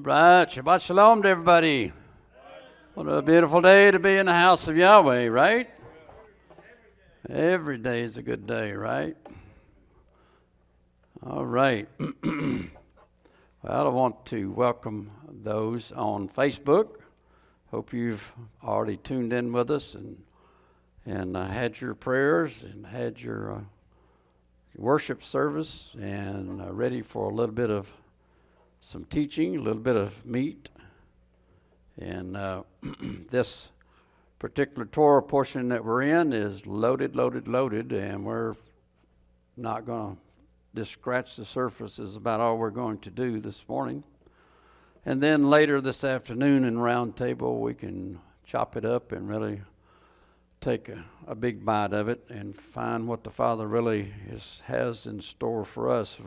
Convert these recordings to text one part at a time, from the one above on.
Right. Shabbat shalom to everybody. What a beautiful day to be in the house of Yahweh, right? Every day is a good day, right? All right. Well, I want to welcome those on Facebook. Hope you've already tuned in with us and had your prayers and had your worship service and ready for a little bit of some teaching, a little bit of meat. And this particular Torah portion that we're in is loaded, and we're not going to just scratch the surface is about all we're going to do this morning. And then later this afternoon in round table, we can chop it up and really take a big bite of it and find what the Father really has in store for us.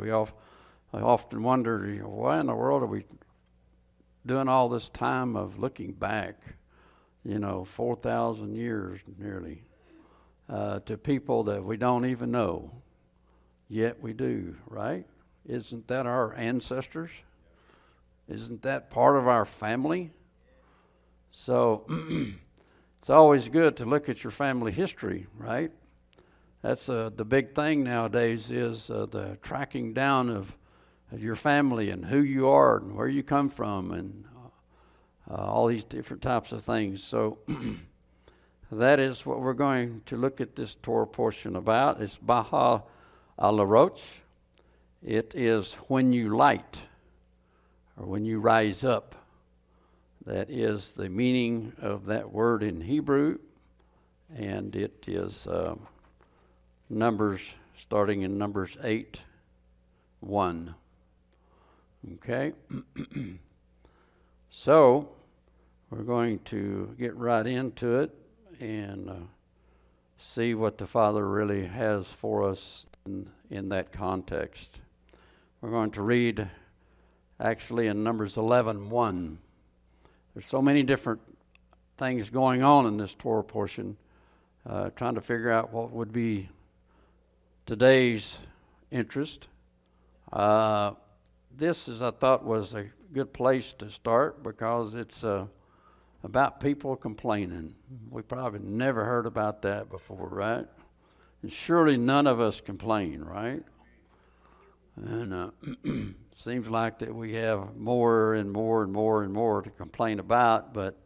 I often wonder, why in the world are we doing all this time of looking back, 4,000 years nearly, to people that we don't even know, yet we do, right? Isn't that our ancestors? Isn't that part of our family? So it's always good to look at your family history, right? That's the big thing nowadays is the tracking down of your family and who you are and where you come from and all these different types of things. So that is what we're going to look at this Torah portion about. It's Beha'alotcha. It is when you light or when you rise up. That is the meaning of that word in Hebrew, and it is Numbers, starting in Numbers 8:1. Okay, so we're going to get right into it and see what the Father really has for us in that context. We're going to read actually in Numbers 11:1. There's so many different things going on in this Torah portion, trying to figure out what would be today's interest. This I thought was a good place to start because it's about people complaining. We probably never heard about that before, right? And surely none of us complain, right? And seems like that we have more and more and more and more to complain about, but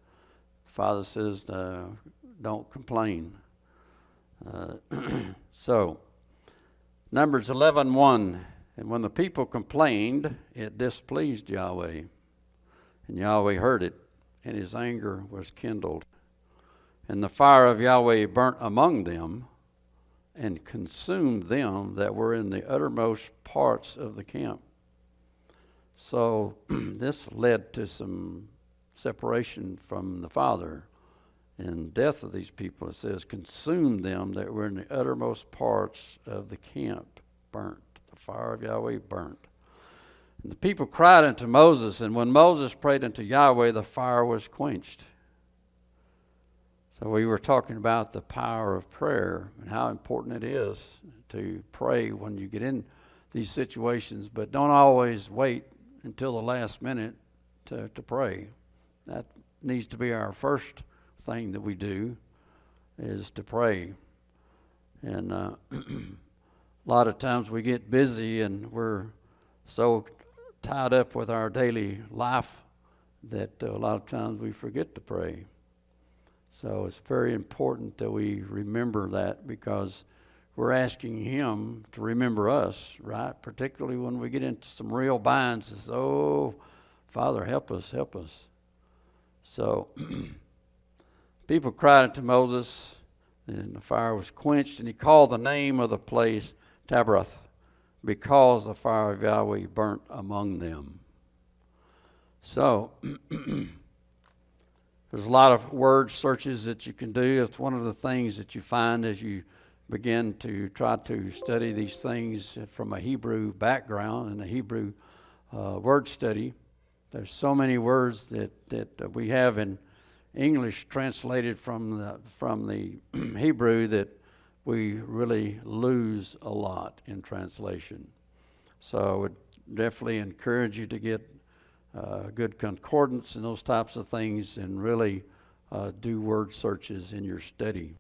Father says don't complain. So, Numbers 11:1. And when the people complained, it displeased Yahweh. And Yahweh heard it, and his anger was kindled. And the fire of Yahweh burnt among them, and consumed them that were in the uttermost parts of the camp. So this led to some separation from the Father and death of these people. It says, consumed them that were in the uttermost parts of the camp, burnt. The fire of Yahweh burnt. And the people cried unto Moses, and when Moses prayed unto Yahweh, the fire was quenched. So we were talking about the power of prayer and how important it is to pray when you get in these situations, but don't always wait until the last minute to pray. That needs to be our first thing that we do, is to pray. And a lot of times we get busy and we're so tied up with our daily life that a lot of times we forget to pray. So it's very important that we remember that, because we're asking him to remember us, right? Particularly when we get into some real binds. It's, oh, Father, help us, help us. So people cried unto Moses, and the fire was quenched, and he called the name of the place Taberah, because the fire of Yahweh burnt among them. So there's a lot of word searches that you can do. It's one of the things that you find as you begin to try to study these things from a Hebrew background and a Hebrew word study. There's so many words that we have in English translated from the Hebrew that we really lose a lot in translation. So I would definitely encourage you to get good concordance and those types of things, and really do word searches in your study,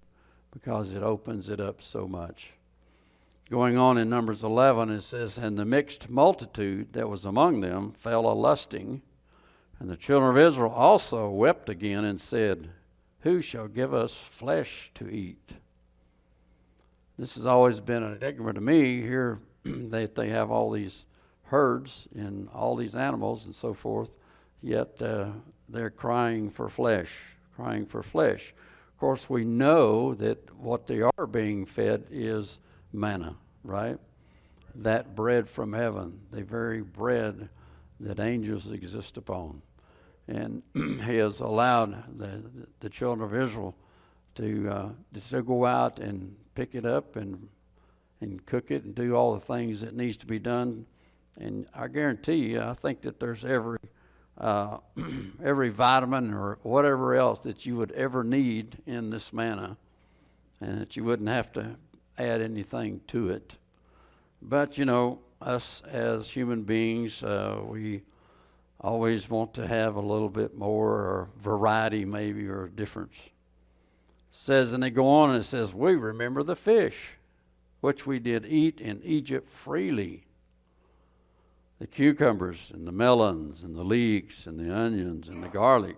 because it opens it up so much. Going on in Numbers 11, it says, "And the mixed multitude that was among them fell a-lusting, and the children of Israel also wept again and said, Who shall give us flesh to eat?" This has always been an enigma to me here, that they have all these herds and all these animals and so forth, yet they're crying for flesh, crying for flesh. Of course, we know that what they are being fed is manna, right? That bread from heaven, the very bread that angels exist upon. And he has allowed the children of Israel to go out and pick it up and cook it and do all the things that needs to be done. And I guarantee you, I think that there's every vitamin or whatever else that you would ever need in this manna, and that you wouldn't have to add anything to it. But you know, us as human beings, we always want to have a little bit more, or variety maybe, or difference. It says, and they go on and it says, "We remember the fish, which we did eat in Egypt freely, the cucumbers and the melons and the leeks and the onions and the garlic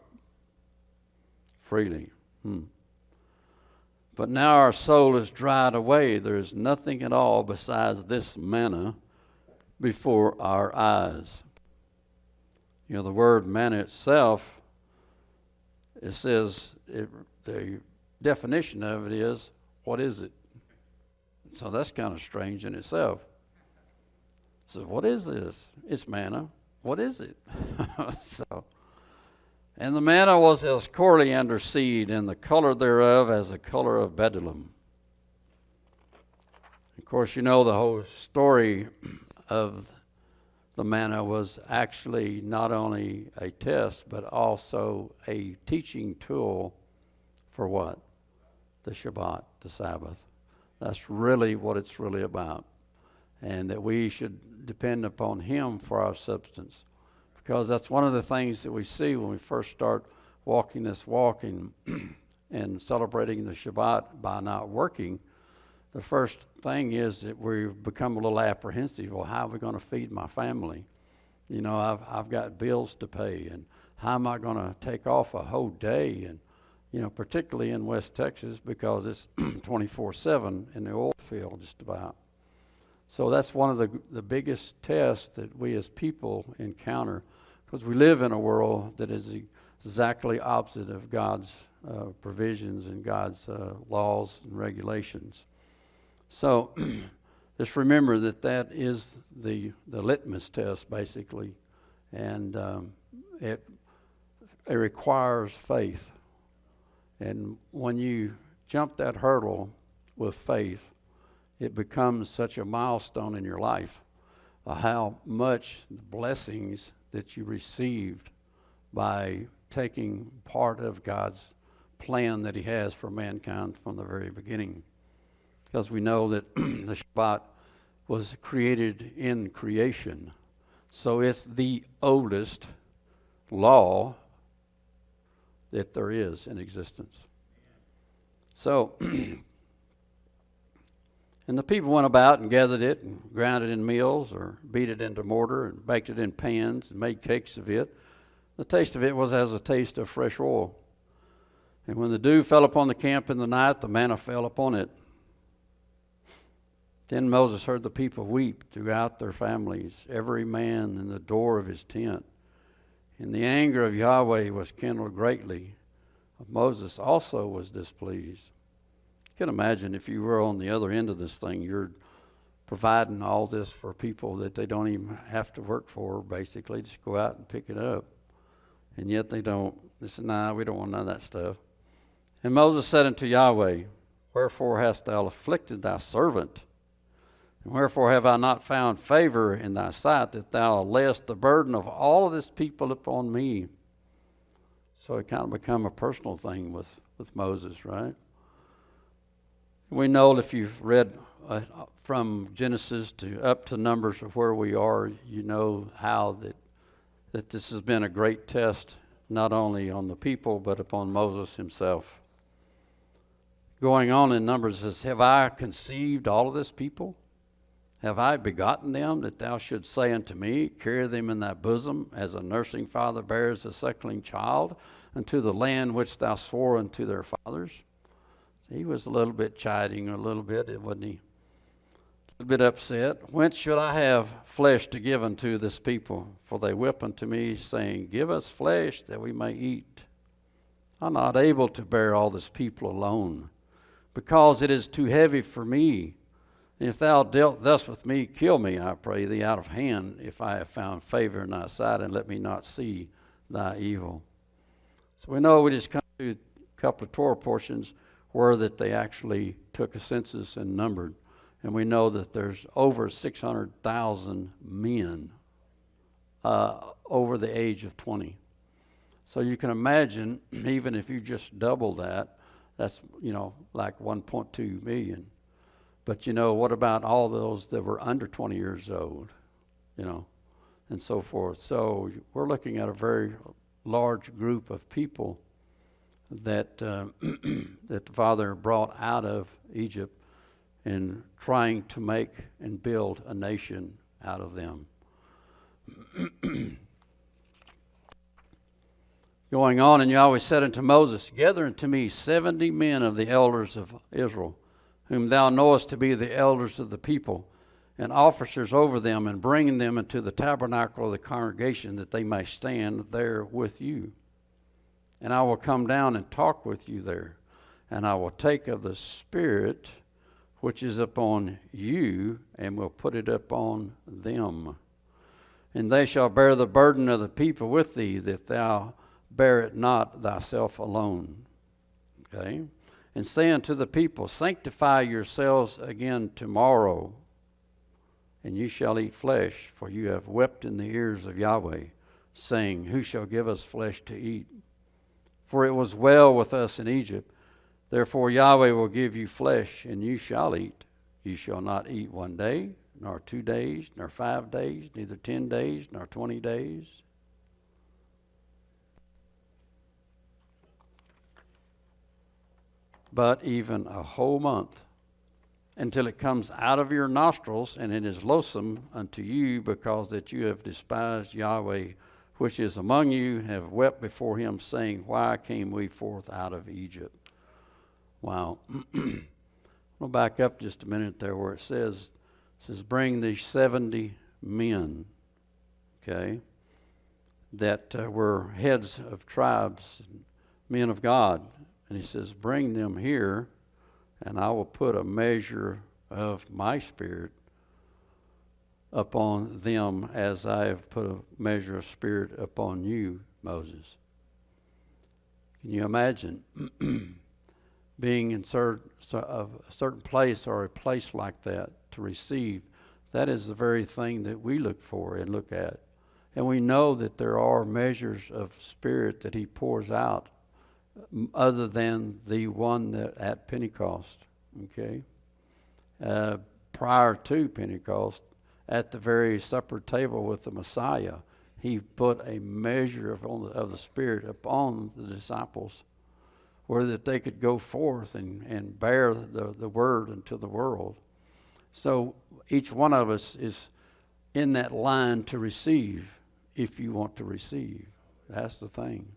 freely. But now our soul is dried away. There is nothing at all besides this manna before our eyes." You know, the word manna itself, it says, the definition of it is, what is it? So that's kind of strange in itself. So what is this? It's manna. What is it? And the manna was as coriander seed, and the color thereof as the color of bdellium. Of course, you know the whole story of the manna was actually not only a test, but also a teaching tool for what? The Shabbat, the Sabbath. That's really what it's really about. And that we should depend upon Him for our substance. Because that's one of the things that we see when we first start walking this walk and celebrating the Shabbat by not working. The first thing is that we become a little apprehensive. Well, how are we going to feed my family? You know, I've got bills to pay, and how am I going to take off a whole day? And, you know, particularly in West Texas, because it's 24/7 in the oil field just about. So that's one of the biggest tests that we as people encounter, because we live in a world that is exactly opposite of God's provisions and God's laws and regulations. So just remember that is the litmus test, basically, and it requires faith. And when you jump that hurdle with faith, it becomes such a milestone in your life, how much blessings that you received by taking part of God's plan that He has for mankind from the very beginning. Because we know that the Shabbat was created in creation. So it's the oldest law that there is in existence. So, and the people went about and gathered it and ground it in mills, or beat it into mortar and baked it in pans and made cakes of it. The taste of it was as a taste of fresh oil. And when the dew fell upon the camp in the night, the manna fell upon it. Then Moses heard the people weep throughout their families, every man in the door of his tent. And the anger of Yahweh was kindled greatly. Moses also was displeased. You can imagine if you were on the other end of this thing, you're providing all this for people that they don't even have to work for, basically. Just go out and pick it up. And yet they don't. They said, nah, we don't want none of that stuff. And Moses said unto Yahweh, Wherefore hast thou afflicted thy servant? And wherefore have I not found favor in thy sight, that thou layest the burden of all of this people upon me? So it kind of become a personal thing with Moses, right? We know if you've read from Genesis to up to Numbers of where we are, you know how that that this has been a great test, not only on the people, but upon Moses himself. Going on in Numbers says, have I conceived all of this people? Have I begotten them, that thou shouldst say unto me, carry them in thy bosom, as a nursing father bears a suckling child, unto the land which thou swore unto their fathers? He was a little bit chiding, a little bit, wasn't he? A little bit upset. Whence should I have flesh to give unto this people? For they whip unto me, saying, give us flesh that we may eat. I'm not able to bear all this people alone, because it is too heavy for me. And if thou dealt thus with me, kill me, I pray thee, out of hand, if I have found favor in thy sight, and let me not see thy evil. So we know we just come to a couple of Torah portions where that they actually took a census and numbered. And we know that there's over 600,000 men over the age of 20. So you can imagine, even if you just double that, that's, like 1.2 million. But, what about all those that were under 20 years old, and so forth. So we're looking at a very large group of people that that the Father brought out of Egypt and trying to make and build a nation out of them. Going on, and Yahweh said unto Moses, gather unto me 70 men of the elders of Israel, whom thou knowest to be the elders of the people, and officers over them, and bring them into the tabernacle of the congregation, that they may stand there with you. And I will come down and talk with you there, and I will take of the Spirit which is upon you, and will put it upon them. And they shall bear the burden of the people with thee, that thou bear it not thyself alone. Okay? And say unto the people, sanctify yourselves again tomorrow, and you shall eat flesh, for you have wept in the ears of Yahweh, saying, who shall give us flesh to eat? For it was well with us in Egypt. Therefore Yahweh will give you flesh, and you shall eat. You shall not eat 1 day, nor 2 days, nor 5 days, neither 10 days, nor 20 days. But even a whole month, until it comes out of your nostrils, and it is loathsome unto you, because that you have despised Yahweh, which is among you, and have wept before him, saying, why came we forth out of Egypt? Wow. I'll back up just a minute there where it says bring these 70 men, okay, that were heads of tribes, men of God. And he says, bring them here, and I will put a measure of my Spirit upon them, as I have put a measure of Spirit upon you, Moses. Can you imagine being in a certain place, or a place like that to receive? That is the very thing that we look for and look at. And we know that there are measures of Spirit that he pours out, other than the one that at Pentecost, okay? Prior to Pentecost, at the very supper table with the Messiah, he put a measure of the Spirit upon the disciples, where that they could go forth and bear the word into the world. So each one of us is in that line to receive, if you want to receive. That's the thing.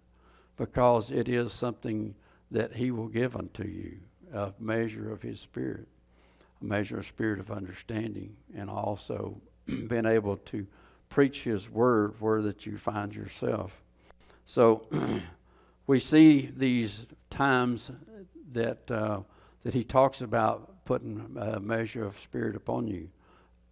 Because it is something that he will give unto you, a measure of his Spirit, a measure of Spirit of understanding, and also being able to preach his word where that you find yourself. So we see these times that he talks about putting a measure of Spirit upon you.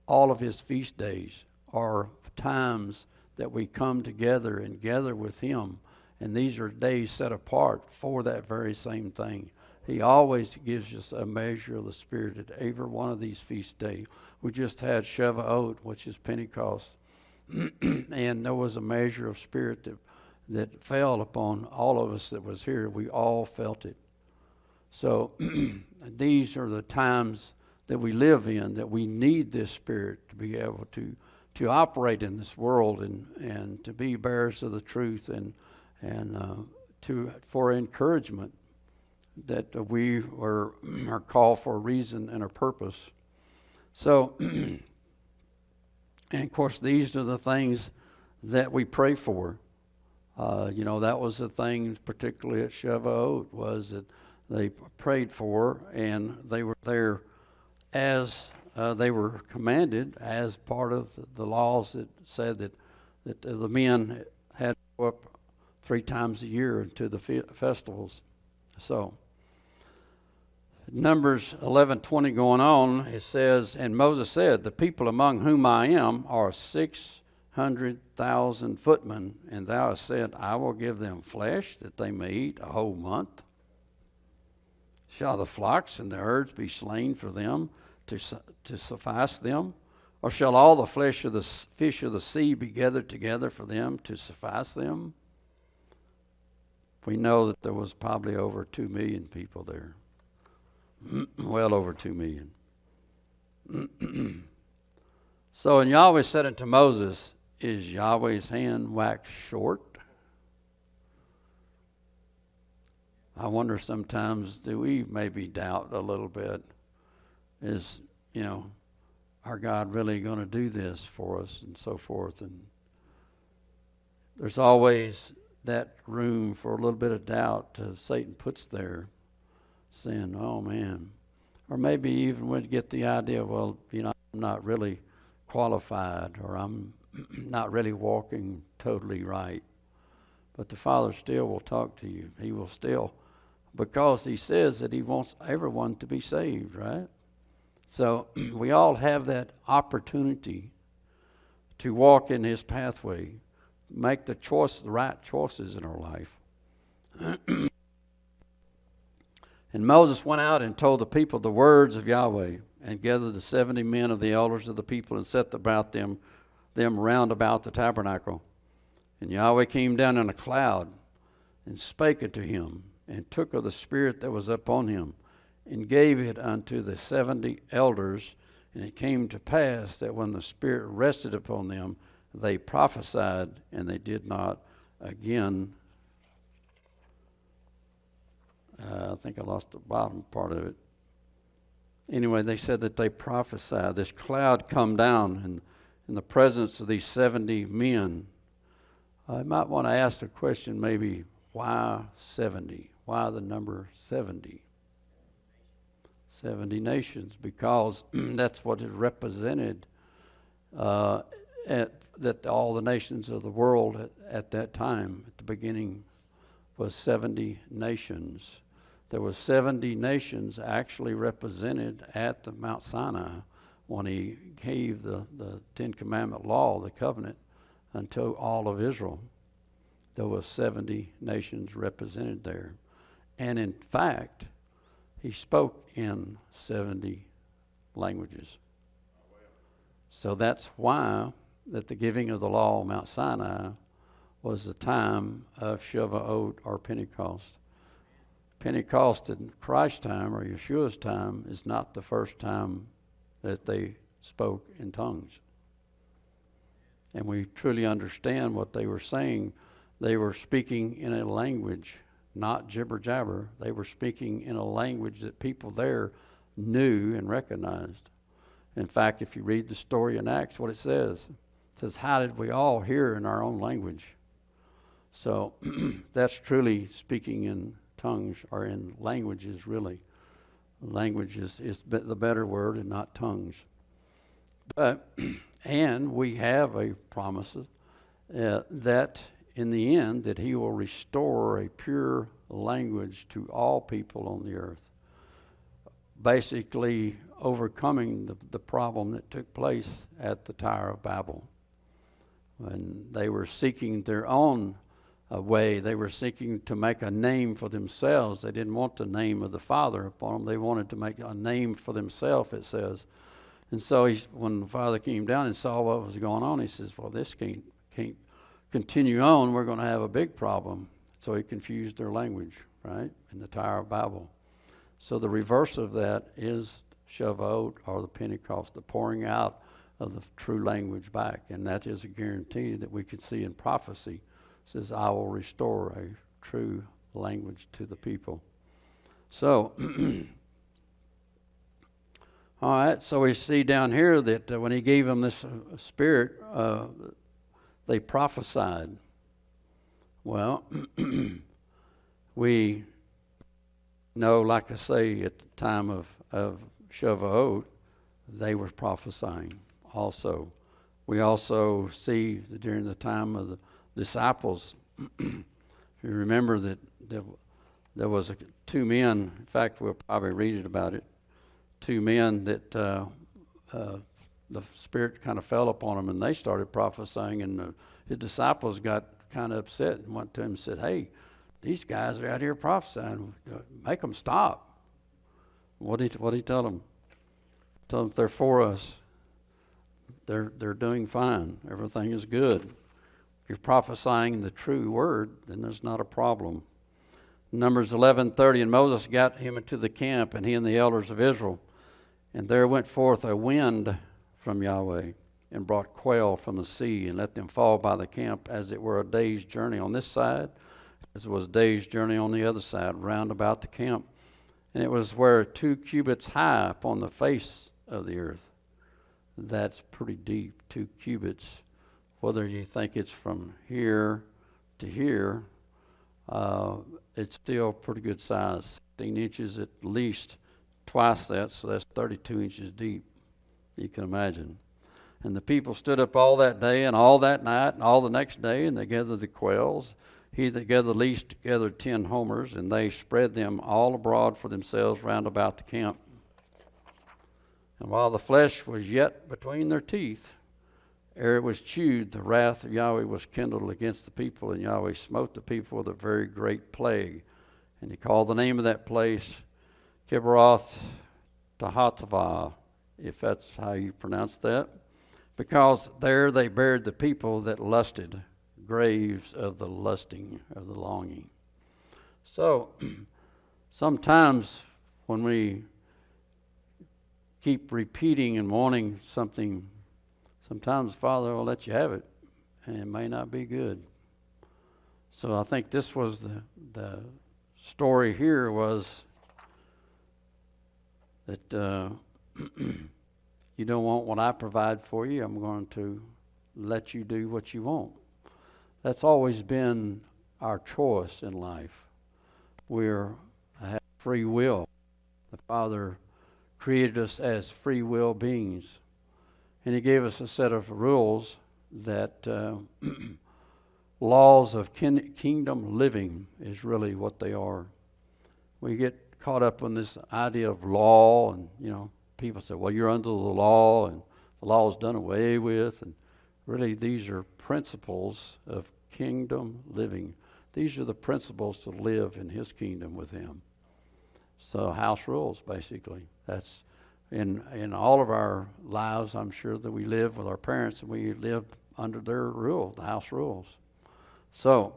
All of his feast days are times that we come together and gather with him. And these are days set apart for that very same thing. He always gives us a measure of the Spirit at every one of these feast days. We just had Shavuot, which is Pentecost. And there was a measure of Spirit that fell upon all of us that was here. We all felt it. So these are the times that we live in, that we need this Spirit to be able to to operate in this world and to be bearers of the truth and for encouragement, that we are called for a reason and a purpose. So, and of course, these are the things that we pray for. That was the thing, particularly at Shavuot, was that they prayed for, and they were there as they were commanded, as part of the laws that said that the men had to go up 3 times a year to the festivals. So, Numbers 11:20 going on, it says, "And Moses said, the people among whom I am are 600,000 footmen, and thou hast said, I will give them flesh that they may eat a whole month. Shall the flocks and the herds be slain for them to suffice them? Or shall all the flesh of the fish of the sea be gathered together for them to suffice them?" We know that there was probably over 2 million people there. Well over 2 million. So, and Yahweh said unto Moses, "Is Yahweh's hand waxed short?" I wonder sometimes, do we maybe doubt a little bit? Is, our God really going to do this for us and so forth? And there's always that room for a little bit of doubt Satan puts there, saying, oh man. Or maybe even would get the idea, well, I'm not really qualified, or I'm not really walking totally right. But the Father still will talk to you. He will still, because he says that he wants everyone to be saved, right? So we all have that opportunity to walk in his pathway, make the right choices in our life. And Moses went out and told the people the words of Yahweh, and gathered the 70 men of the elders of the people, and set about them round about the tabernacle. And Yahweh came down in a cloud, and spake unto him, and took of the spirit that was upon him, and gave it unto the 70 elders. And it came to pass that when the Spirit rested upon them, they prophesied, and they did not again. I think I lost the bottom part of it. Anyway, they said that they prophesied. This cloud come down in the presence of these 70 men. I might want to ask the question, maybe, why 70? Why the number 70? 70 nations, because that's what is represented that all the nations of the world at that time, at the beginning, was 70 nations. There were 70 nations actually represented at the Mount Sinai when he gave the 10 Commandment law, the covenant, unto all of Israel. There were 70 nations represented there. And in fact, he spoke in 70 languages. So that's why that the giving of the law on Mount Sinai was the time of Shavuot or Pentecost. Pentecost in Christ's time or Yeshua's time is not the first time that they spoke in tongues. And we truly understand what they were saying. They were speaking in a language, not jibber jabber. They were speaking in a language that people there knew and recognized. In fact, if you read the story in Acts, what it says, how did we all hear in our own language? So that's truly speaking in tongues, or in languages, really. Language is the better word and not tongues. But, and we have a promise that in the end that he will restore a pure language to all people on the earth. Basically overcoming the problem that took place at the Tower of Babel. When they were seeking their own way, they were seeking to make a name for themselves. They didn't want the name of the Father upon them. They wanted to make a name for themselves, it says. And so when the Father came down and saw what was going on, he says, well, this can't continue on. We're going to have a big problem. So he confused their language, right, in the Tower of Babel. So the reverse of that is Shavuot, or the Pentecost, the pouring out of the true language back. And that is a guarantee that we can see in prophecy. It says, I will restore a true language to the people. So, all right, so we see down here that when he gave them this spirit, they prophesied. Well, we know, like I say, at the time of Shavuot, they were prophesying also. We also see that during the time of the disciples, if you remember that there was two men, in fact, we'll probably read it about it, two men that the Spirit kind of fell upon them, and they started prophesying, and his disciples got kind of upset and went to him and said, hey, these guys are out here prophesying. Make them stop. What did he tell them? Tell them if they're for us, they're doing fine. Everything is good. If you're prophesying the true word, then there's not a problem. Numbers 11:30, and Moses got him into the camp, and he and the elders of Israel. And there went forth a wind from Yahweh, and brought quail from the sea, and let them fall by the camp, as it were a day's journey on this side, as it was a day's journey on the other side, round about the camp. And it was where 2 cubits high upon the face of the earth. That's pretty deep, 2 cubits. Whether you think it's from here to here, it's still pretty good size. 16 inches at least, twice that, so that's 32 inches deep. You can imagine. And the people stood up all that day and all that night and all the next day, and they gathered the quails. He that gathered least gathered 10 homers, and they spread them all abroad for themselves round about the camp. And while the flesh was yet between their teeth, ere it was chewed, the wrath of Yahweh was kindled against the people, and Yahweh smote the people with a very great plague. And he called the name of that place Kibroth Tahatavah, if that's how you pronounce that, because there they buried the people that lusted, graves of the lusting, of the longing. So, sometimes when we keep repeating and wanting something, sometimes Father will let you have it, and it may not be good. So I think this was the story here was that you don't want what I provide for you, I'm going to let you do what you want. That's always been our choice in life. We have free will. The Father created us as free will beings. And he gave us a set of rules that laws of kingdom living is really what they are. We get caught up in this idea of law, and people say, well, you're under the law, and the law is done away with. And really, these are principles of kingdom living. These are the principles to live in his kingdom with him. So house rules, basically. That's in all of our lives. I'm sure that we live with our parents, and we live under their rule, the house rules. So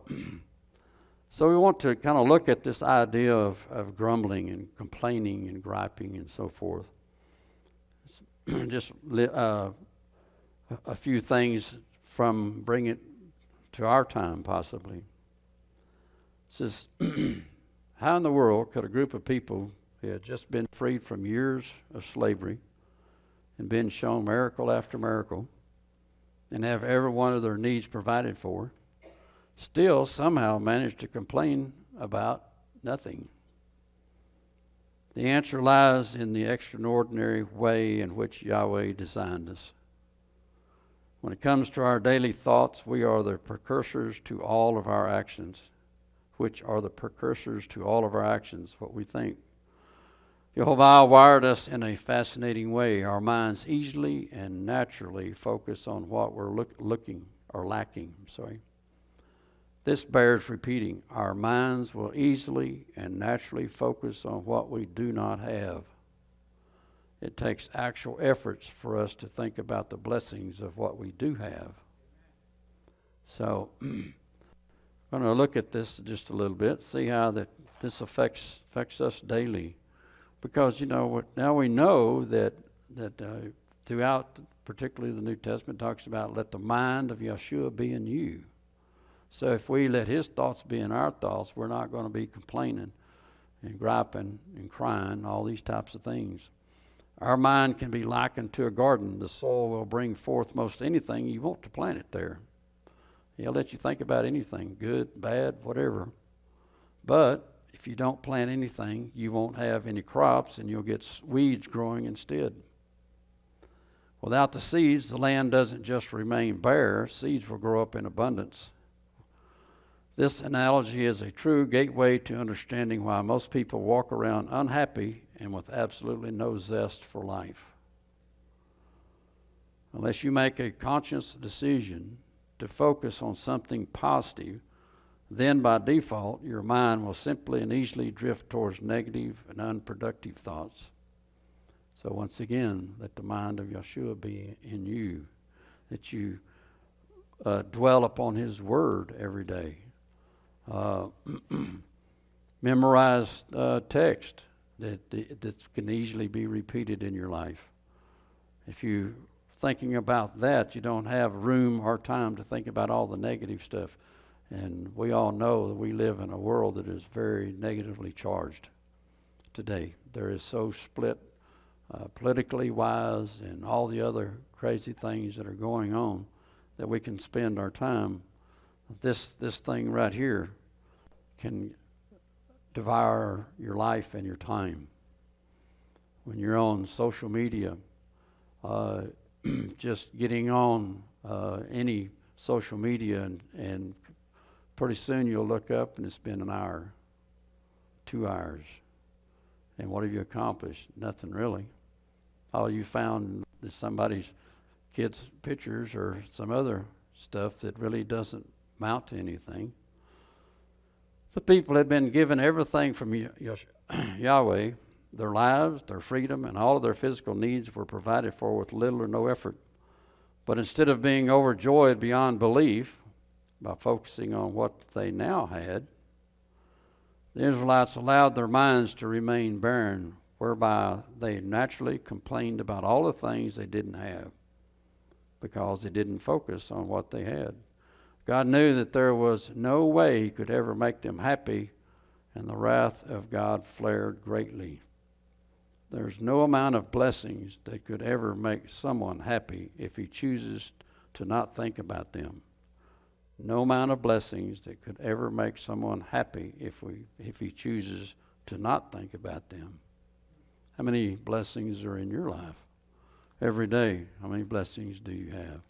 we want to kind of look at this idea of grumbling and complaining and griping and so forth. Just a few things from bring it to our time, possibly. It says, how in the world could a group of people who had just been freed from years of slavery and been shown miracle after miracle and have every one of their needs provided for, still somehow manage to complain about nothing? The answer lies in the extraordinary way in which Yahweh designed us. When it comes to our daily thoughts, we are the precursors to all of our actions, which are the precursors to all of our actions, what we think. Jehovah wired us in a fascinating way. Our minds easily and naturally focus on what we're lacking. This bears repeating. Our minds will easily and naturally focus on what we do not have. It takes actual efforts for us to think about the blessings of what we do have. So, I'm going to look at this just a little bit, see how this affects us daily. Because, now we know that throughout particularly the New Testament, talks about let the mind of Yeshua be in you. So if we let his thoughts be in our thoughts, we're not going to be complaining and griping and crying, all these types of things. Our mind can be likened to a garden. The soil will bring forth most anything you want to plant it there. He'll let you think about anything, good, bad, whatever. But if you don't plant anything, you won't have any crops, and you'll get weeds growing instead. Without the seeds, the land doesn't just remain bare. Seeds will grow up in abundance. This analogy is a true gateway to understanding why most people walk around unhappy and with absolutely no zest for life. Unless you make a conscious decision to focus on something positive, then by default, your mind will simply and easily drift towards negative and unproductive thoughts. So once again, let the mind of Yeshua be in you, that you dwell upon his word every day. Memorize text that can easily be repeated in your life. If you're thinking about that, you don't have room or time to think about all the negative stuff. And we all know that we live in a world that is very negatively charged today. There is so split politically wise and all the other crazy things that are going on that we can spend our time. This thing right here can devour your life and your time. When you're on social media, just getting on any social media and pretty soon you'll look up and it's been an hour, 2 hours. And what have you accomplished? Nothing really. All you found is somebody's kids' pictures or some other stuff that really doesn't amount to anything. The people had been given everything from Yahweh. Their lives, their freedom, and all of their physical needs were provided for with little or no effort. But instead of being overjoyed beyond belief by focusing on what they now had, the Israelites allowed their minds to remain barren, whereby they naturally complained about all the things they didn't have because they didn't focus on what they had. God knew that there was no way he could ever make them happy, and the wrath of God flared greatly. There's no amount of blessings that could ever make someone happy if he chooses to not think about them. No amount of blessings that could ever make someone happy if he chooses to not think about them. How many blessings are in your life? Every day, how many blessings do you have?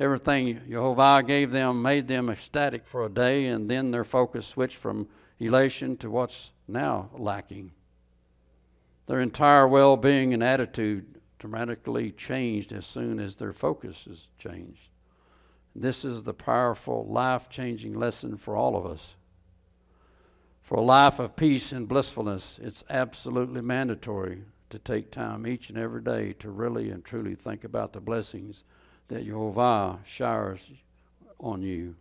Everything Jehovah gave them made them ecstatic for a day, and then their focus switched from elation to what's now lacking. Their entire well-being and attitude dramatically changed as soon as their focus is changed. This is the powerful, life-changing lesson for all of us. For a life of peace and blissfulness, it's absolutely mandatory to take time each and every day to really and truly think about the blessings that Jehovah showers on you.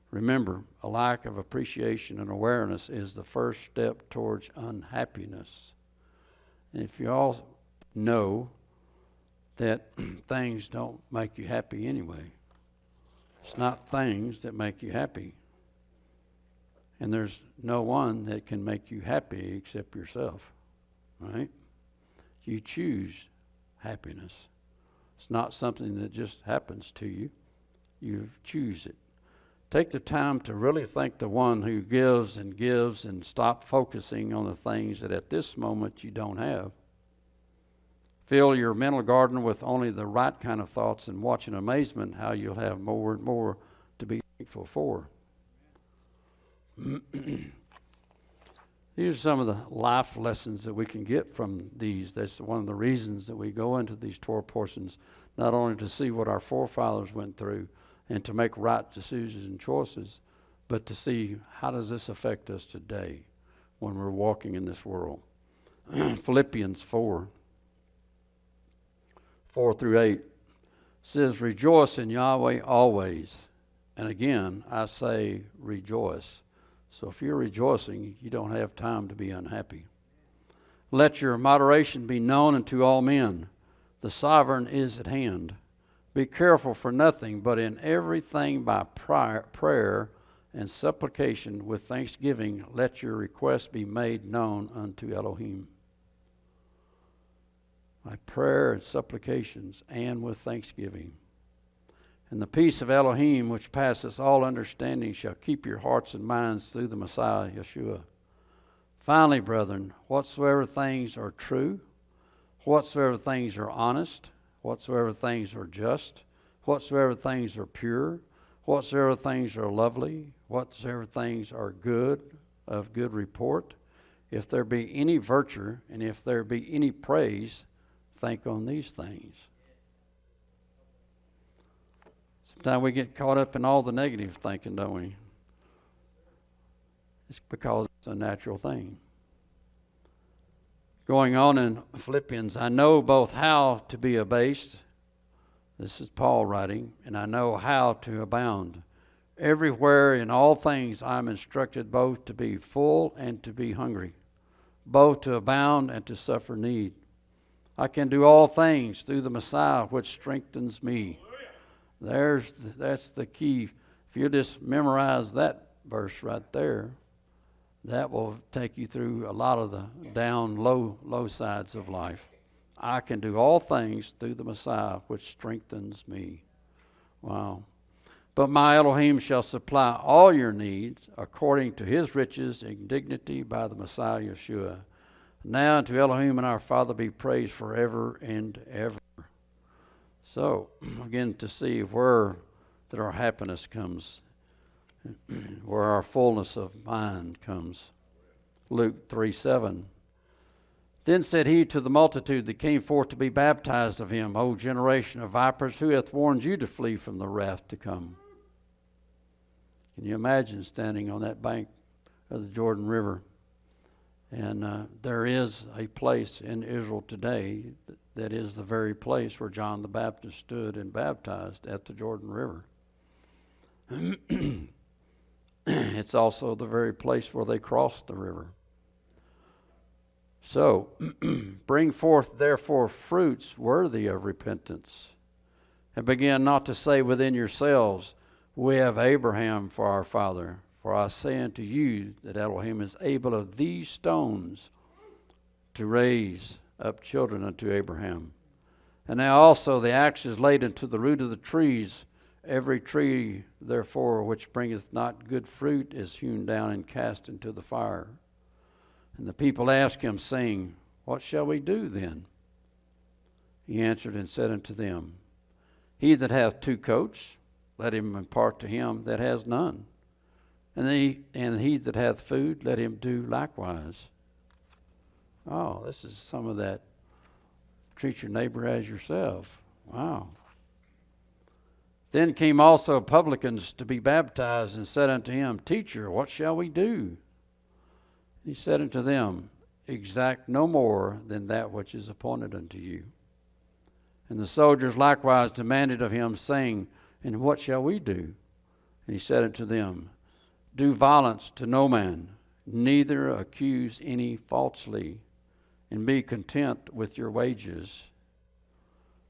Remember, a lack of appreciation and awareness is the first step towards unhappiness. And if you all know that things don't make you happy anyway, it's not things that make you happy. And there's no one that can make you happy except yourself, right? You choose happiness. It's not something that just happens to you. You choose it. Take the time to really thank the one who gives and stop focusing on the things that at this moment you don't have. Fill your mental garden with only the right kind of thoughts and watch in amazement how you'll have more and more to be thankful for. These are some of the life lessons that we can get from these. That's one of the reasons that we go into these Torah portions, not only to see what our forefathers went through and to make right decisions and choices, but to see how does this affect us today when we're walking in this world. Philippians 4:4-8 says, "Rejoice in Yahweh always." And again, I say rejoice. So if you're rejoicing, you don't have time to be unhappy. "Let your moderation be known unto all men. The sovereign is at hand. Be careful for nothing, but in everything by prayer and supplication with thanksgiving, let your requests be made known unto Elohim. By prayer and supplications and with thanksgiving. And the peace of Elohim, which passeth all understanding, shall keep your hearts and minds through the Messiah, Yeshua. Finally, brethren, whatsoever things are true, whatsoever things are honest, whatsoever things are just, whatsoever things are pure, whatsoever things are lovely, whatsoever things are good, of good report, if there be any virtue, and if there be any praise, think on these things. Sometimes we get caught up in all the negative thinking, don't we? It's because it's a natural thing. Going on in Philippians, I know both how to be abased, this is Paul writing, and I know how to abound. Everywhere in all things I am instructed both to be full and to be hungry, both to abound and to suffer need. I can do all things through the Messiah which strengthens me. That's the key. If you just memorize that verse right there, that will take you through a lot of the down, low sides of life. I can do all things through the Messiah which strengthens me. Wow. But my Elohim shall supply all your needs according to his riches and dignity by the Messiah Yeshua. Now unto Elohim and our Father be praised forever and ever. So, again, to see where that our happiness comes, where our fullness of mind comes. Luke 3:7. Then said he to the multitude that came forth to be baptized of him, O generation of vipers, who hath warned you to flee from the wrath to come? Can you imagine standing on that bank of the Jordan River? And there is a place in Israel today that is the very place where John the Baptist stood and baptized at the Jordan River. It's also the very place where they crossed the river. So, bring forth therefore fruits worthy of repentance, and begin not to say within yourselves, we have Abraham for our father. For I say unto you that Elohim is able of these stones to raise up children unto Abraham. And now also the axe is laid unto the root of the trees. Every tree, therefore, which bringeth not good fruit is hewn down and cast into the fire. And the people asked him, saying, What shall we do then? He answered and said unto them, He that hath 2 coats, let him impart to him that has none. And he that hath food, let him do likewise. Oh, this is some of that treat your neighbor as yourself. Wow. Then came also publicans to be baptized, and said unto him, Teacher, what shall we do? He said unto them, Exact no more than that which is appointed unto you. And the soldiers likewise demanded of him, saying, And what shall we do? And he said unto them, Do violence to no man, neither accuse any falsely, and be content with your wages.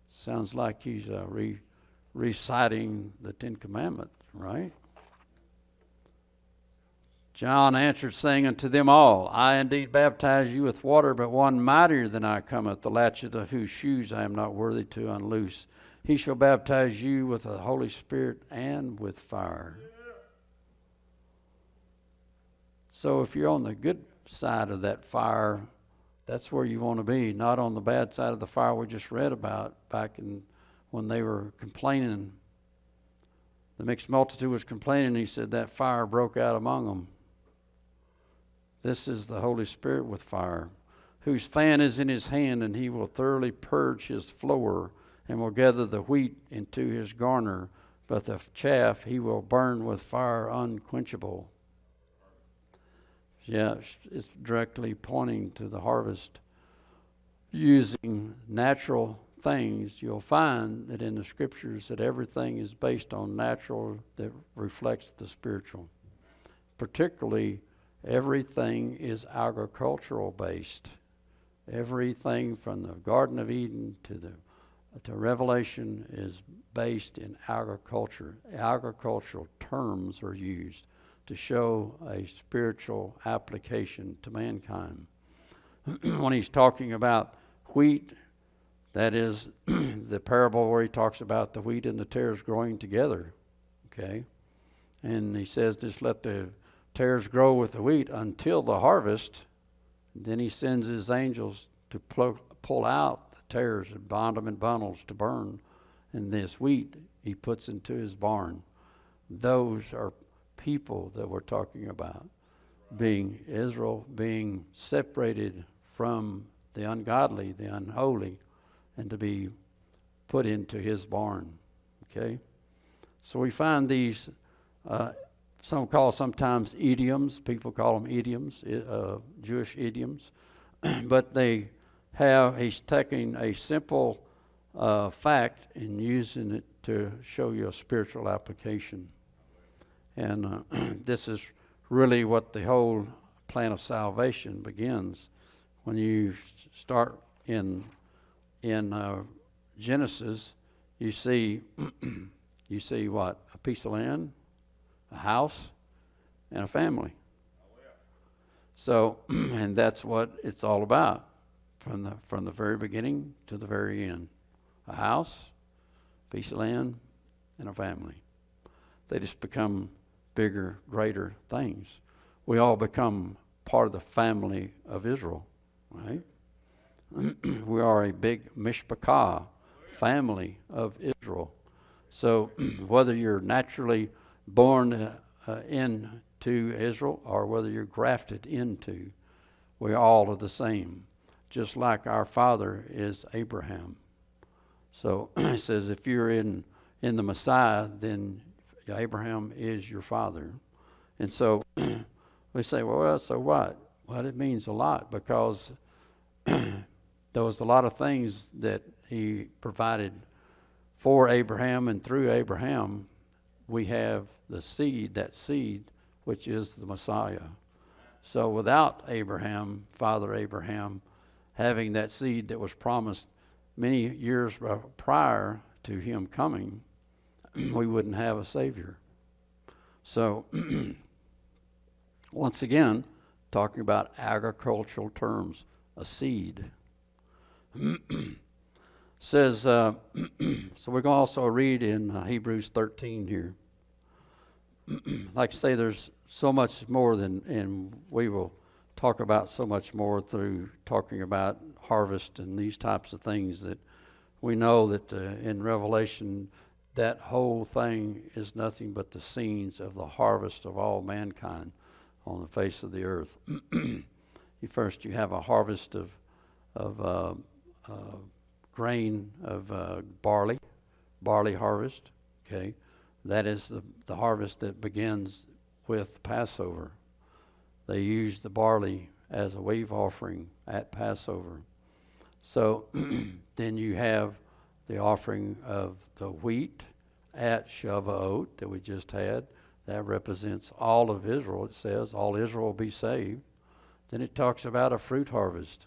Sounds like he's reciting the 10 Commandments, right? John answered, saying unto them all, I indeed baptize you with water, but one mightier than I cometh, the latchet of whose shoes I am not worthy to unloose. He shall baptize you with the Holy Spirit and with fire. So if you're on the good side of that fire, that's where you want to be, not on the bad side of the fire we just read about back in when they were complaining. The mixed multitude was complaining. He said that fire broke out among them. This is the Holy Spirit with fire, whose fan is in his hand, and he will thoroughly purge his floor, and will gather the wheat into his garner, but the chaff he will burn with fire unquenchable. Yeah, it's directly pointing to the harvest. Using natural things, you'll find that in the scriptures that everything is based on natural that reflects the spiritual. Particularly, everything is agricultural based. Everything from the Garden of Eden to the The revelation is based in agriculture. Agricultural terms are used to show a spiritual application to mankind. When he's talking about wheat, that is the parable where he talks about the wheat and the tares growing together. Okay? And he says, just let the tares grow with the wheat until the harvest. Then he sends his angels to pull out the tares and bind them in bundles to burn. And this wheat he puts into his barn. Those are people that we're talking about. Being Israel, being separated from the ungodly, the unholy, and to be put into his barn. Okay? So we find these, some call sometimes idioms. People call them idioms, Jewish idioms. But he's taking a simple fact and using it to show you a spiritual application. And this is really what the whole plan of salvation begins. When you start in Genesis, you see what? A piece of land, a house, and a family. So, and that's what it's all about from the very beginning to the very end. A house, a piece of land, and a family. They just become bigger, greater things. We all become part of the family of Israel, right? We are a big mishpachah, family of Israel. So whether you're naturally born into Israel or whether you're grafted into, we all are the same, just like our father is Abraham. So it says if you're in the Messiah, then Abraham is your father. And so we say, well, so what? Well, it means a lot because there was a lot of things that he provided for Abraham, and through Abraham we have the seed, that seed, which is the Messiah. So without Abraham, Father Abraham, having that seed that was promised many years prior to him coming, we wouldn't have a Savior. So, once again, talking about agricultural terms, a seed. Says, so we're going to also read in Hebrews 13 here. Like I say, there's so much more and we will talk about so much more through talking about harvest and these types of things, that we know that in Revelation, that whole thing is nothing but the scenes of the harvest of all mankind on the face of the earth. First, you have a harvest of grain of barley harvest. Okay, that is the harvest that begins with Passover. They use the barley as a wave offering at Passover. So then you have the offering of the wheat at Shavuot that we just had. That represents all of Israel. It says all Israel will be saved. Then it talks about a fruit harvest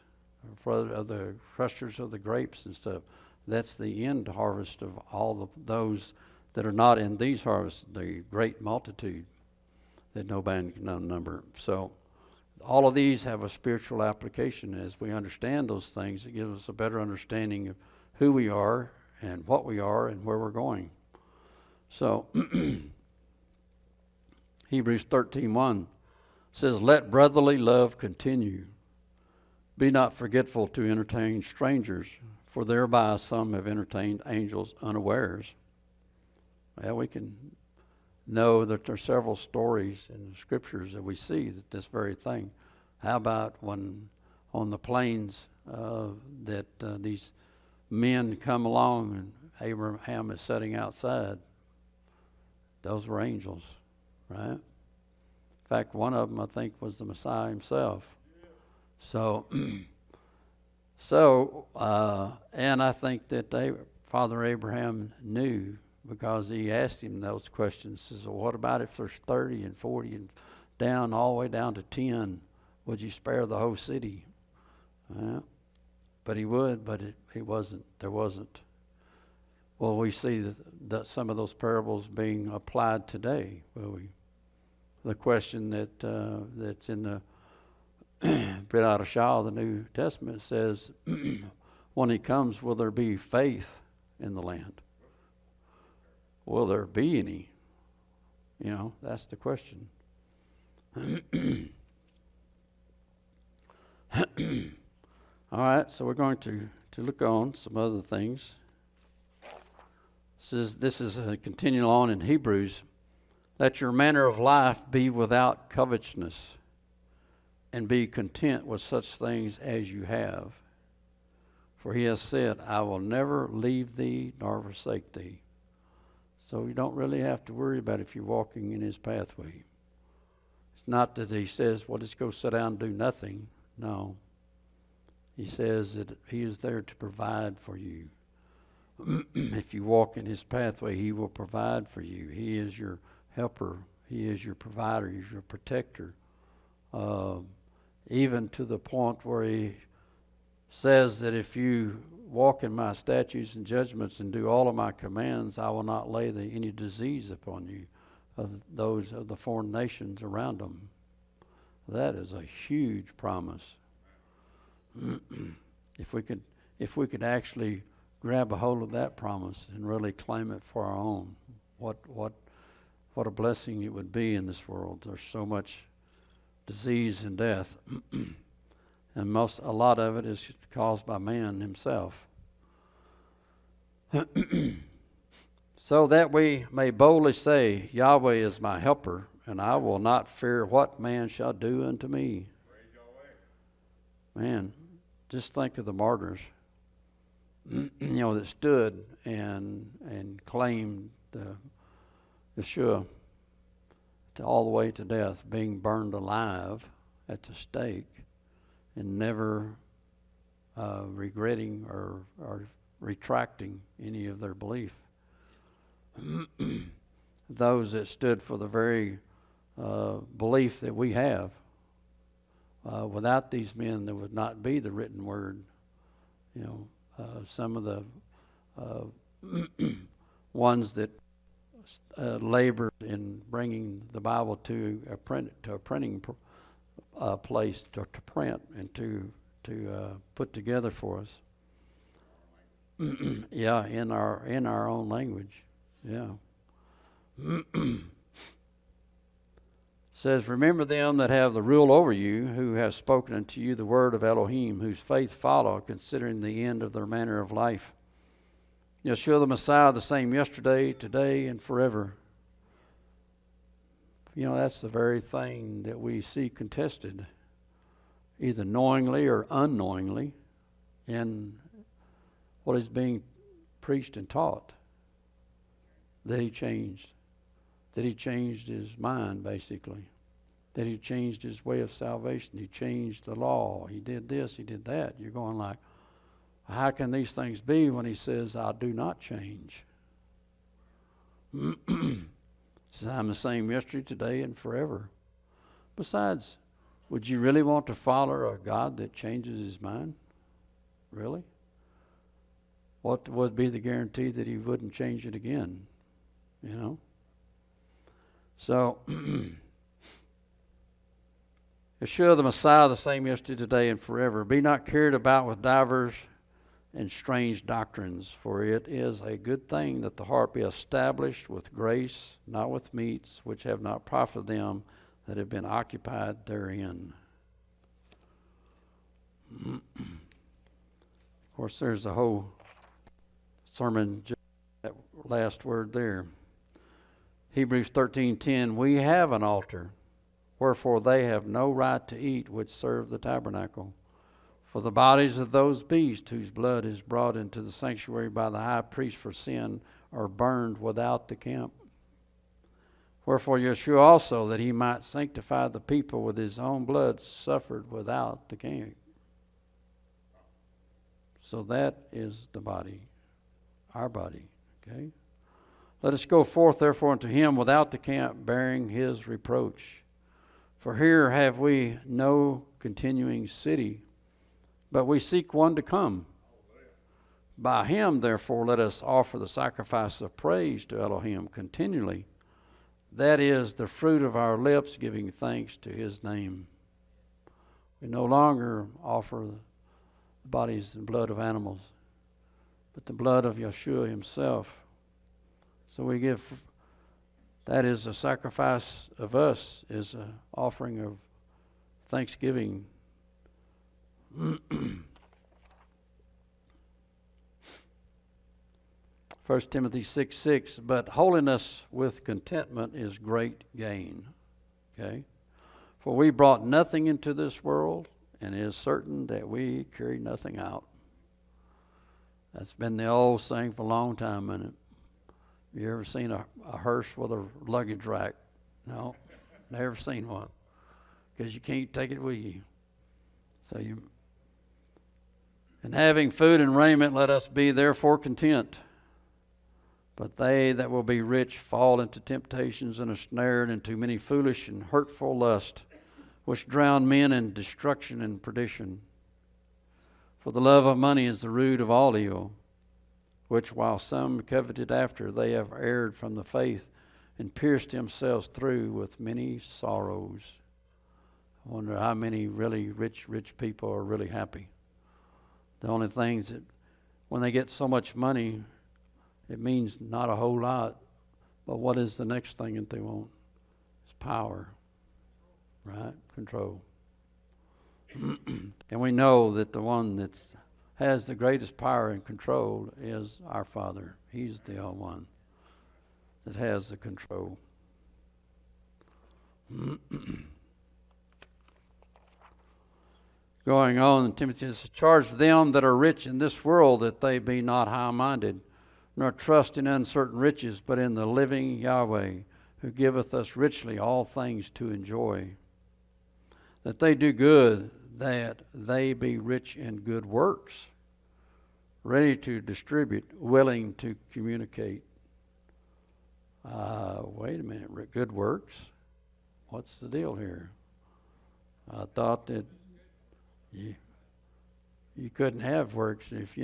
of the crushers of the grapes and stuff. That's the end harvest of all those that are not in these harvests, the great multitude that no man can number. So all of these have a spiritual application. As we understand those things, it gives us a better understanding of who we are and what we are and where we're going. So Hebrews 13:1 says, "Let brotherly love continue. Be not forgetful to entertain strangers, for thereby some have entertained angels unawares." Well, we can know that there are several stories in the scriptures that we see that this very thing. How about when on the plains that these men come along and Abraham is sitting outside? Those were angels, right? In fact, one of them, I think, was the Messiah himself. So, and I think that Father Abraham knew, because he asked him those questions. He says, well, what about if there's 30 and 40 and down all the way down to 10? Would you spare the whole city? But he would, but he wasn't. There wasn't. Well, we see that some of those parables being applied today. The question that's in the Beha'alotcha, the New Testament, says, when he comes, will there be faith in the land? Will there be any? That's the question. All right, so we're going to look on some other things. This is continuing on in Hebrews. Let your manner of life be without covetousness, and be content with such things as you have. For he has said, I will never leave thee nor forsake thee. So you don't really have to worry about if you're walking in his pathway. It's not that he says, well, just go sit down and do nothing. No. He says that he is there to provide for you. If you walk in his pathway, he will provide for you. He is your helper. He is your provider. He's your protector. Even to the point where he says that if you walk in my statutes and judgments and do all of my commands, I will not lay any disease upon you of those of the foreign nations around them. That is a huge promise. If we could actually grab a hold of that promise and really claim it for our own, what a blessing it would be in this world. There's so much disease and death, and a lot of it is caused by man himself. So that we may boldly say, Yahweh is my helper, and I will not fear what man shall do unto me. Man, just think of the martyrs, that stood and claimed Yeshua all the way to death, being burned alive at the stake, and never regretting or retracting any of their belief. Those that stood for the very belief that we have. Without these men, there would not be the written word. Some of the ones that labored in bringing the Bible to a printing place to print and to put together for us. Yeah, in our own language. Yeah. Says, remember them that have the rule over you, who have spoken unto you the word of Elohim, whose faith follow, considering the end of their manner of life. Yeshua the Messiah, the same yesterday, today, and forever. That's the very thing that we see contested, either knowingly or unknowingly, in what is being preached and taught. That he changed his mind, basically. That he changed his way of salvation. He changed the law. He did this, he did that. You're going like, how can these things be when he says, I do not change? He says, I'm the same yesterday, today, and forever. Besides, would you really want to follow a God that changes his mind? Really? What would be the guarantee that he wouldn't change it again? So, Yeshua the Messiah, the same yesterday, today, and forever. Be not carried about with divers and strange doctrines, for it is a good thing that the heart be established with grace, not with meats, which have not profited them that have been occupied therein. Of course, there's a whole sermon, just that last word there. Hebrews 13:10, we have an altar, wherefore they have no right to eat which serve the tabernacle. For the bodies of those beasts whose blood is brought into the sanctuary by the high priest for sin are burned without the camp. Wherefore Yeshua also, that he might sanctify the people with his own blood, suffered without the camp. So that is the body, our body, okay? Let us go forth therefore unto him without the camp, bearing his reproach. For here have we no continuing city, but we seek one to come. By him, therefore, let us offer the sacrifice of praise to Elohim continually. That is the fruit of our lips, giving thanks to his name. We no longer offer the bodies and blood of animals, but the blood of Yeshua himself. So we give, that is a sacrifice of us, is an offering of thanksgiving. 1 Timothy 6:6, but holiness with contentment is great gain. Okay? For we brought nothing into this world, and it is certain that we carry nothing out. That's been the old saying for a long time, isn't it? You ever seen a hearse with a luggage rack? No, never seen one, because you can't take it with you. And having food and raiment, let us be therefore content. But they that will be rich fall into temptations and are snared into many foolish and hurtful lusts, which drown men in destruction and perdition. For the love of money is the root of all evil, which while some coveted after, they have erred from the faith and pierced themselves through with many sorrows. I wonder how many really rich people are really happy. The only things that, when they get so much money, it means not a whole lot. But what is the next thing that they want? It's power, right? Control. And we know that the one that has the greatest power and control is our Father. He's the only one that has the control. Going on, Timothy says, charge them that are rich in this world that they be not high-minded, nor trust in uncertain riches, but in the living Yahweh, who giveth us richly all things to enjoy. That they do good, that they be rich in good works, ready to distribute, willing to communicate. Wait a minute, good works? What's the deal here? I thought that you couldn't have works if,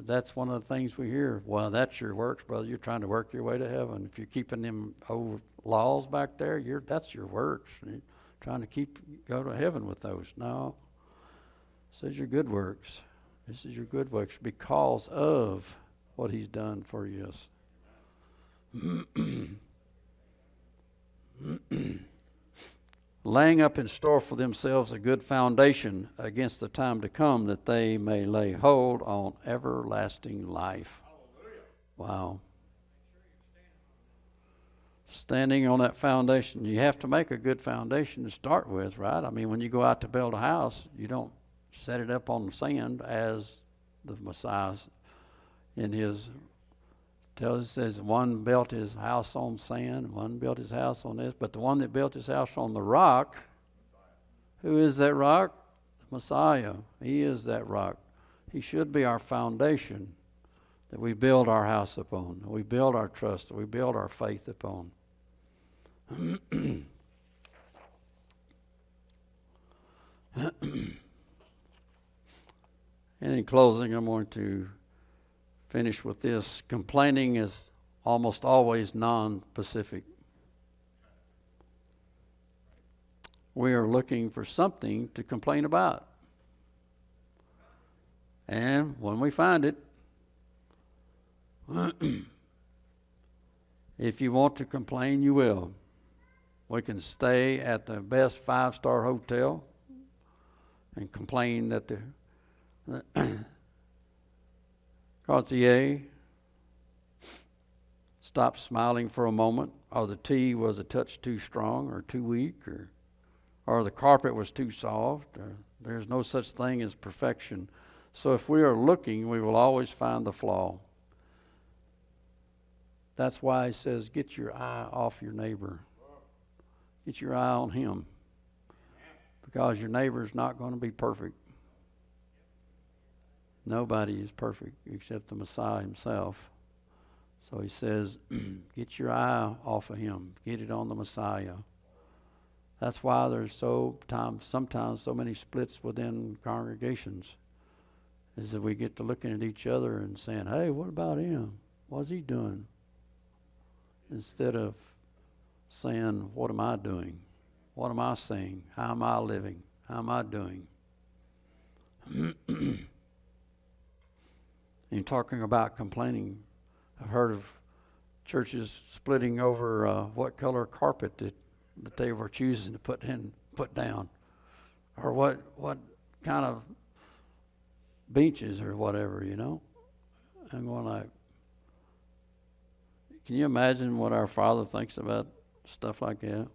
that's one of the things we hear. Well, that's your works, brother. You're trying to work your way to heaven. If you're keeping them old laws back there, that's your works. You're trying to go to heaven with those. No. It says your good works. This is your good works because of what he's done for you. Laying up in store for themselves a good foundation against the time to come, that they may lay hold on everlasting life. Wow. Standing on that foundation. You have to make a good foundation to start with, right? I mean, when you go out to build a house, you don't set it up on the sand as the Messiah in his... It says one built his house on sand, one built his house on this, but the one that built his house on the rock, who is that rock? The Messiah. He is that rock. He should be our foundation that we build our house upon, that we build our trust, that we build our faith upon. And in closing, I'm going to finish with this. Complaining is almost always non-specific. We are looking for something to complain about. And when we find it, if you want to complain, you will. We can stay at the best 5-star hotel and complain that the concierge stopped smiling for a moment, or the tea was a touch too strong or too weak, or the carpet was too soft. There's no such thing as perfection. So if we are looking, we will always find the flaw. That's why he says, get your eye off your neighbor. Get your eye on him. Because your neighbor's not going to be perfect. Nobody is perfect except the Messiah himself. So he says, get your eye off of him. Get it on the Messiah. That's why there's sometimes so many splits within congregations. is that we get to looking at each other and saying, hey, what about him? What's he doing? Instead of saying, what am I doing? What am I saying? How am I living? How am I doing? And talking about complaining, I've heard of churches splitting over what color carpet that they were choosing to put down, or what kind of benches or whatever, you know. I'm going like, can you imagine what our Father thinks about stuff like that?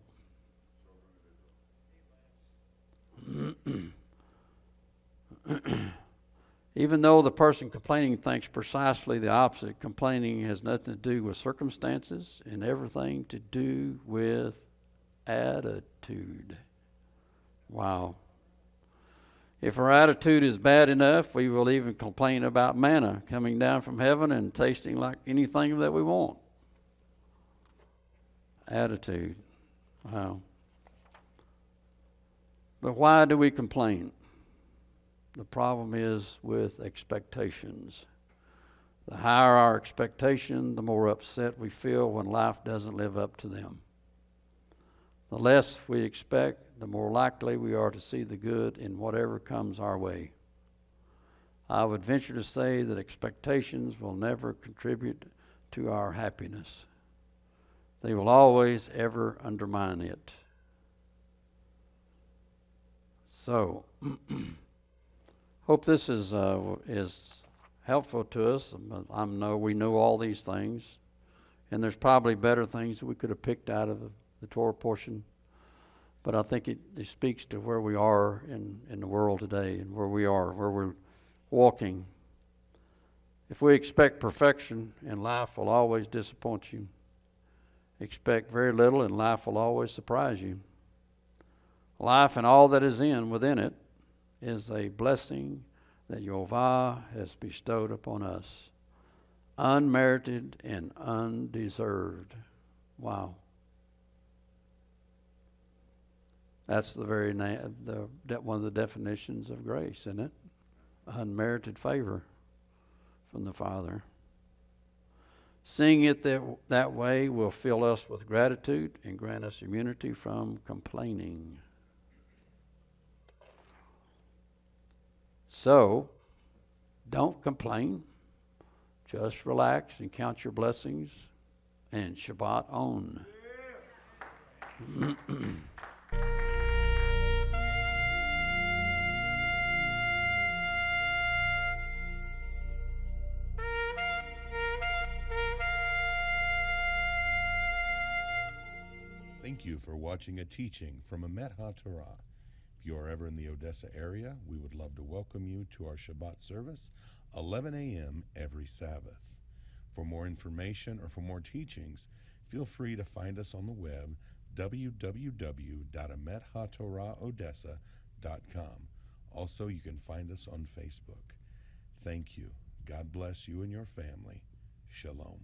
Even though the person complaining thinks precisely the opposite, complaining has nothing to do with circumstances and everything to do with attitude. Wow. If our attitude is bad enough, we will even complain about manna coming down from heaven and tasting like anything that we want. Attitude. Wow. But why do we complain? The problem is with expectations. The higher our expectation, the more upset we feel when life doesn't live up to them. The less we expect, the more likely we are to see the good in whatever comes our way. I would venture to say that expectations will never contribute to our happiness. They will always ever undermine it. So, hope this is helpful to us. I know we know all these things, and there's probably better things that we could have picked out of the Torah portion. But I think it speaks to where we are in the world today and where we're walking. If we expect perfection, and life will always disappoint you. Expect very little, and life will always surprise you. Life and all that is within it is a blessing that Yehovah has bestowed upon us, unmerited and undeserved. Wow. That's the very one of the definitions of grace, isn't it? Unmerited favor from the Father. Seeing it that way will fill us with gratitude and grant us immunity from complaining. So, don't complain. Just relax and count your blessings and Shabbat on. Thank you for watching a teaching from Emet HaTorah. If you are ever in the Odessa area, we would love to welcome you to our Shabbat service, 11 a.m. every Sabbath. For more information or for more teachings, feel free to find us on the web, www.emethatorahodessa.com. Also, you can find us on Facebook. Thank you. God bless you and your family. Shalom.